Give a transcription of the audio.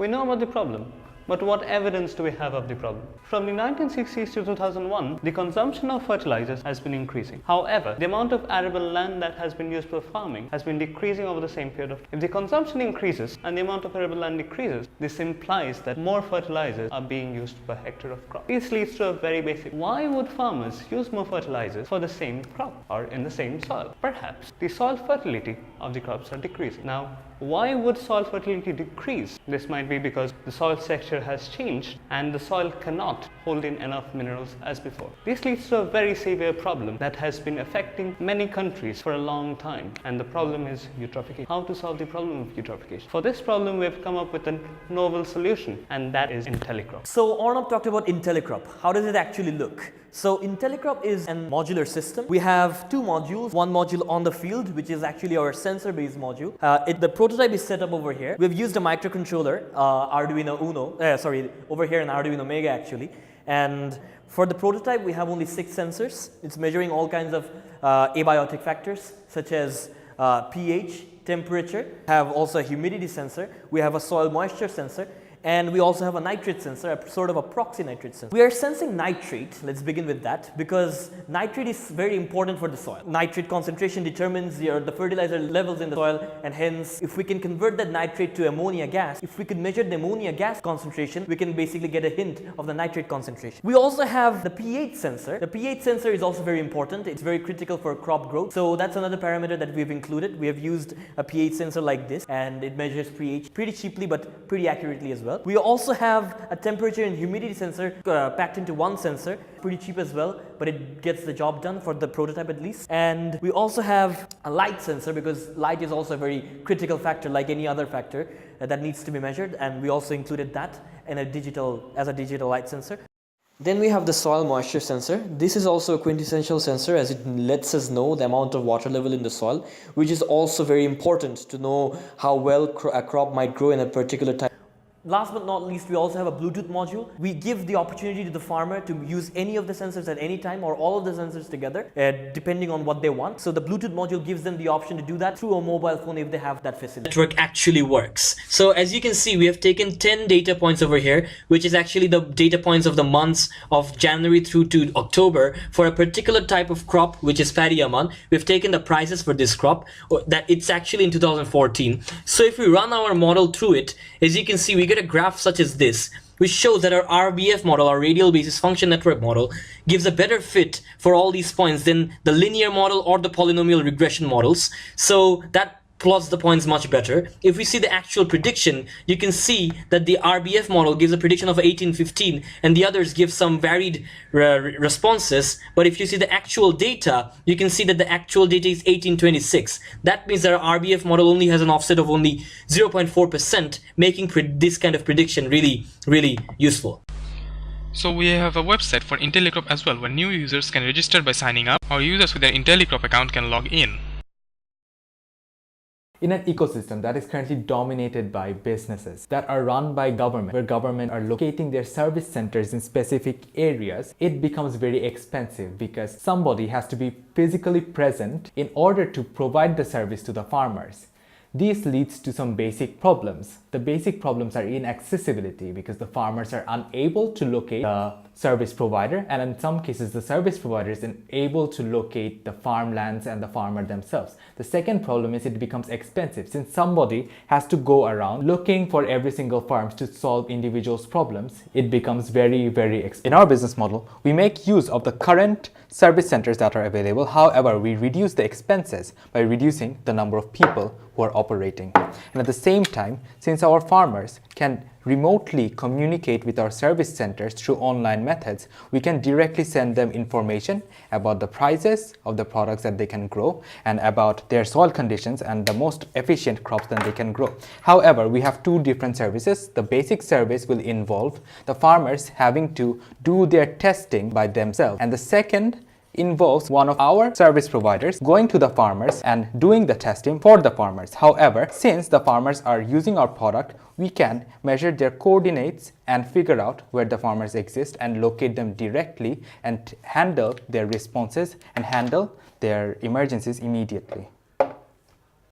We know about the problem, but what evidence do we have of the problem? From the 1960s to 2001, the consumption of fertilizers has been increasing. However, the amount of arable land that has been used for farming has been decreasing over the same period of time. If the consumption increases and the amount of arable land decreases, this implies that more fertilizers are being used per hectare of crop. This leads to a very basic: why would farmers use more fertilizers for the same crop or in the same soil? Perhaps the soil fertility of the crops are decreasing. Now, why would soil fertility decrease? This might be because the soil texture has changed and the soil cannot hold in enough minerals as before. This leads to a very severe problem that has been affecting many countries for a long time, and the problem is eutrophication. How to solve the problem of eutrophication? For this problem, we have come up with a novel solution, and that is INTELLICROP. So Arnab talked about INTELLICROP. How does it actually look? So INTELLICROP is a modular system. We have two modules, one module on the field, which is actually our sensor based module. The prototype is set up over here. We've used a microcontroller, Arduino Uno, over here in Arduino Mega actually. And for the prototype, we have only 6 sensors. It's measuring all kinds of abiotic factors such as pH, temperature. We have also a humidity sensor. We have a soil moisture sensor. And we also have a nitrate sensor, a sort of a proxy nitrate sensor. We are sensing nitrate, let's begin with that, because nitrate is very important for the soil. Nitrate concentration determines the fertilizer levels in the soil, and hence if we can convert that nitrate to ammonia gas, if we can measure the ammonia gas concentration, we can basically get a hint of the nitrate concentration. We also have the pH sensor. The pH sensor is also very important. It's very critical for crop growth. So that's another parameter that we've included. We have used a pH sensor like this, and it measures pH pretty cheaply but pretty accurately as well. We also have a temperature and humidity sensor packed into one sensor, pretty cheap as well, but it gets the job done for the prototype at least. And we also have a light sensor, because light is also a very critical factor like any other factor that needs to be measured, and we also included that in a digital light sensor. Then we have the soil moisture sensor. This is also a quintessential sensor, as it lets us know the amount of water level in the soil, which is also very important to know how well a crop might grow in a particular time. Last but not least, we also have a Bluetooth module. We give the opportunity to the farmer to use any of the sensors at any time, or all of the sensors together, depending on what they want. So the Bluetooth module gives them the option to do that through a mobile phone if they have that facility. Network actually works. So as you can see, we have taken 10 data points over here, which is actually the data points of the months of January through to October for a particular type of crop, which is paddy almond. We've taken the prices for this crop, that it's actually in 2014. So if we run our model through it, as you can see, we get a graph such as this, which shows that our RBF model, our radial basis function network model, gives a better fit for all these points than the linear model or the polynomial regression models. So that plots the points much better. If we see the actual prediction, you can see that the RBF model gives a prediction of 1815 and the others give some varied responses. But if you see the actual data, you can see that the actual data is 1826. That means that our RBF model only has an offset of only 0.4%, making this kind of prediction really, really useful. So we have a website for INTELLICROP as well, where new users can register by signing up, or users with their INTELLICROP account can log in. In an ecosystem that is currently dominated by businesses that are run by government, where government are locating their service centers in specific areas, it becomes very expensive because somebody has to be physically present in order to provide the service to the farmers. This leads to some basic problems. The basic problems are inaccessibility, because the farmers are unable to locate the service provider, and in some cases the service provider is unable to locate the farmlands and the farmer themselves. The second problem is it becomes expensive, since somebody has to go around looking for every single farm to solve individuals' problems. It becomes very, very expensive. In our business model, we make use of the current service centers that are available. However, we reduce the expenses by reducing the number of people who are operating. And at the same time, since our farmers can remotely communicate with our service centers through online methods, we can directly send them information about the prices of the products that they can grow and about their soil conditions and the most efficient crops that they can grow. However, we have two different services. The basic service will involve the farmers having to do their testing by themselves, and the second involves one of our service providers going to the farmers and doing the testing for the farmers. However, since the farmers are using our product, we can measure their coordinates and figure out where the farmers exist and locate them directly and handle their responses and handle their emergencies immediately.